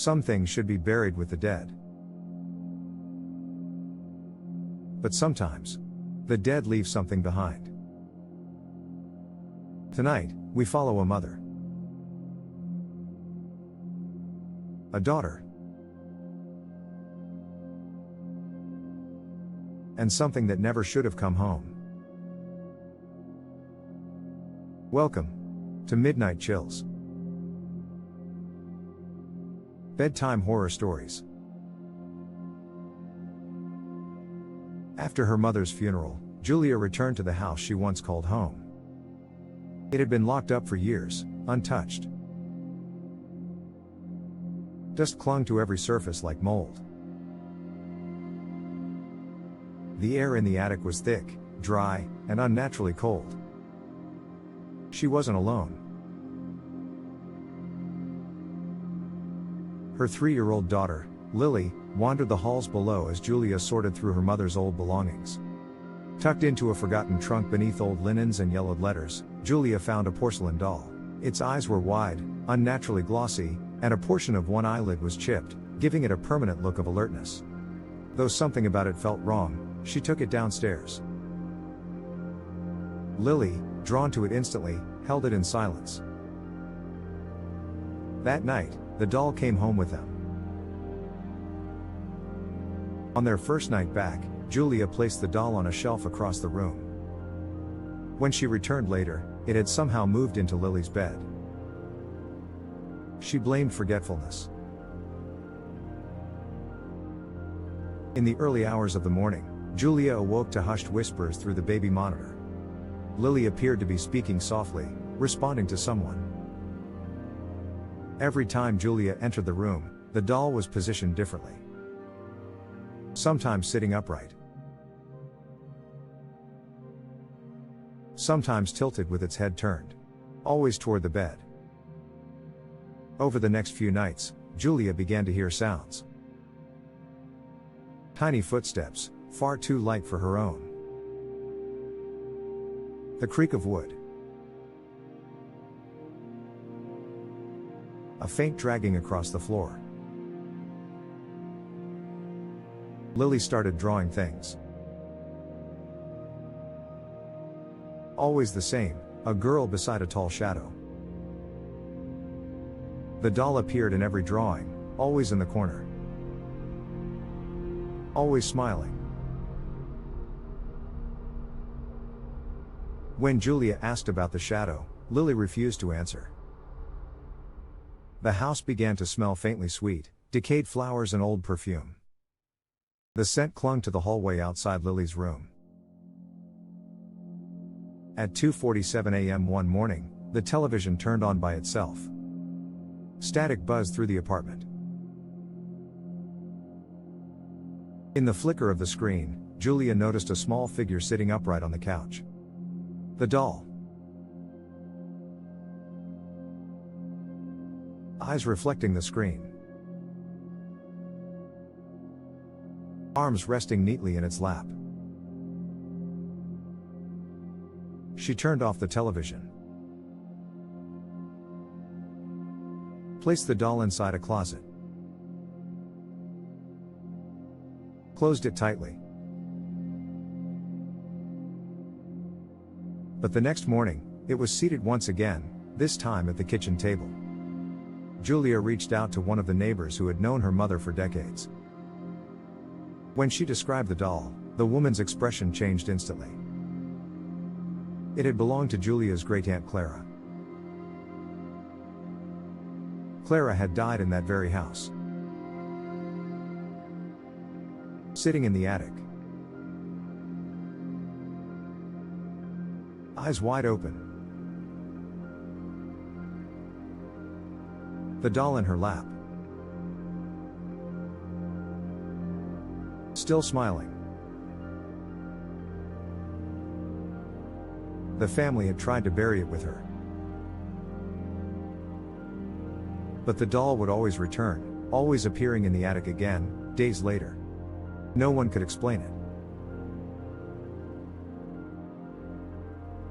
Some things should be buried with the dead. But sometimes, the dead leave something behind. Tonight, we follow a mother, a daughter, and something that never should have come home. Welcome to Midnight Chills. Bedtime horror stories. After her mother's funeral, Julia returned to the house she once called home. It had been locked up for years, untouched. Dust clung to every surface like mold. The air in the attic was thick, dry, and unnaturally cold. She wasn't alone. Her 3-year-old daughter, Lily, wandered the halls below as Julia sorted through her mother's old belongings. Tucked into a forgotten trunk beneath old linens and yellowed letters, Julia found a porcelain doll. Its eyes were wide, unnaturally glossy, and a portion of one eyelid was chipped, giving it a permanent look of alertness. Though something about it felt wrong, she took it downstairs. Lily, drawn to it instantly, held it in silence. That night, the doll came home with them. On their first night back, Julia placed the doll on a shelf across the room. When she returned later, it had somehow moved into Lily's bed. She blamed forgetfulness. In the early hours of the morning, Julia awoke to hushed whispers through the baby monitor. Lily appeared to be speaking softly, responding to someone. Every time Julia entered the room, the doll was positioned differently. Sometimes sitting upright. Sometimes tilted with its head turned. Always toward the bed. Over the next few nights, Julia began to hear sounds. Tiny footsteps, far too light for her own. The creak of wood. A faint dragging across the floor. Lily started drawing things. Always the same, a girl beside a tall shadow. The doll appeared in every drawing, always in the corner. Always smiling. When Julia asked about the shadow, Lily refused to answer. The house began to smell faintly sweet, decayed flowers and old perfume. The scent clung to the hallway outside Lily's room. At 2:47 a.m. one morning, the television turned on by itself. Static buzzed through the apartment. In the flicker of the screen, Julia noticed a small figure sitting upright on the couch. The doll. Eyes reflecting the screen. Arms resting neatly in its lap. She turned off the television. Placed the doll inside a closet. Closed it tightly. But the next morning, it was seated once again, this time at the kitchen table. Julia reached out to one of the neighbors who had known her mother for decades. When she described the doll, the woman's expression changed instantly. It had belonged to Julia's great-aunt Clara. Clara had died in that very house. Sitting in the attic. Eyes wide open. The doll in her lap. Still smiling. The family had tried to bury it with her. But the doll would always return, always appearing in the attic again, days later. No one could explain it.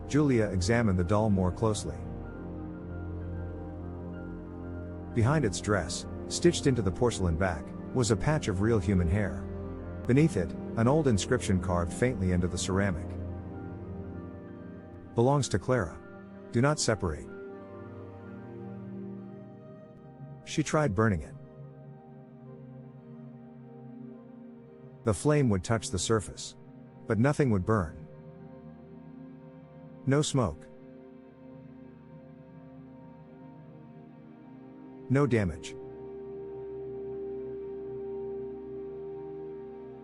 Julia examined the doll more closely. Behind its dress, Stitched into the porcelain back, was a patch of real human hair. Beneath it, an old inscription carved faintly into the ceramic. Belongs to Clara. Do not separate. She tried burning it. The flame would touch the surface. But nothing would burn. No smoke. No damage.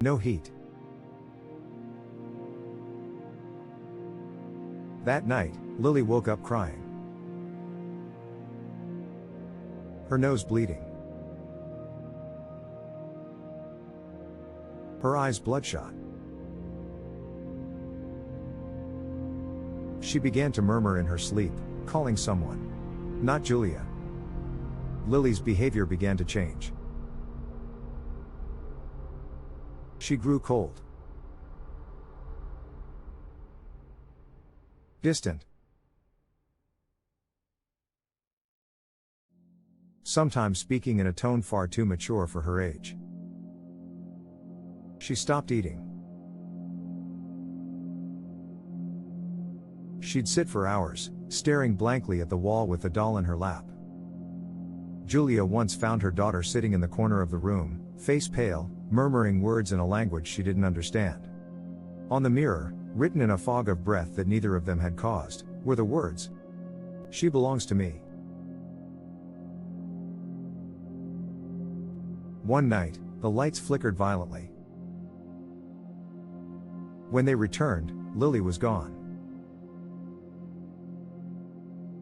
No heat. That night, Lily woke up crying. Her nose bleeding. Her eyes bloodshot. She began to murmur in her sleep, calling someone. Not Julia. Lily's behavior began to change. She grew cold. Distant. Sometimes speaking in a tone far too mature for her age. She stopped eating. She'd sit for hours, staring blankly at the wall with the doll in her lap. Julia once found her daughter sitting in the corner of the room, face pale, murmuring words in a language she didn't understand. On the mirror, written in a fog of breath that neither of them had caused, were the words, "She belongs to me." One night, the lights flickered violently. When they returned, Lily was gone.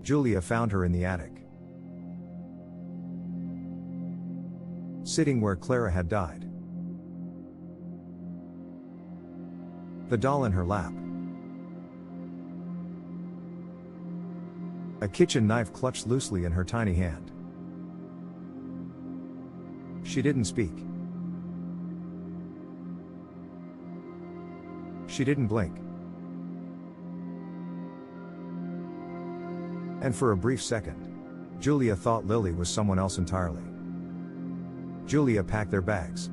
Julia found her in the attic, sitting where Clara had died. The doll in her lap. A kitchen knife clutched loosely in her tiny hand. She didn't speak. She didn't blink. And for a brief second, Julia thought Lily was someone else entirely. Julia packed their bags.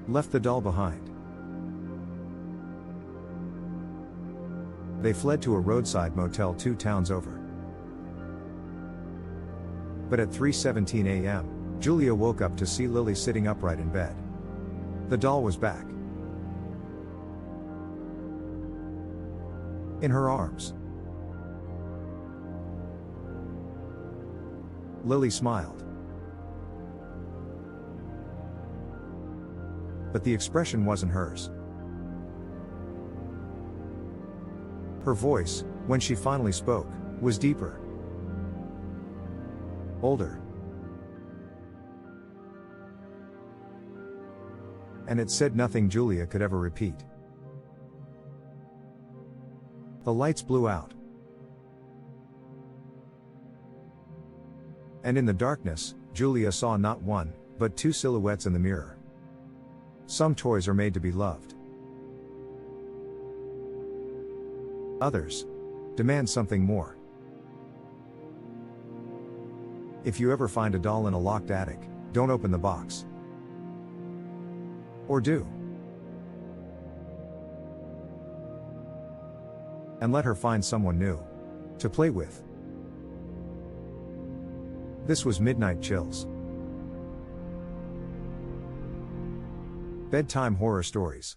Left the doll behind. They fled to a roadside motel 2 towns over. But at 3:17 a.m., Julia woke up to see Lily sitting upright in bed. The doll was back. In her arms. Lily smiled. But the expression wasn't hers. Her voice, when she finally spoke, was deeper. Older. And it said nothing Julia could ever repeat. The lights blew out. And in the darkness, Julia saw not one, but 2 silhouettes in the mirror. Some toys are made to be loved. Others demand something more. If you ever find a doll in a locked attic, don't open the box. Or do. And let her find someone new to play with. This was Midnight Chills. Bedtime horror stories.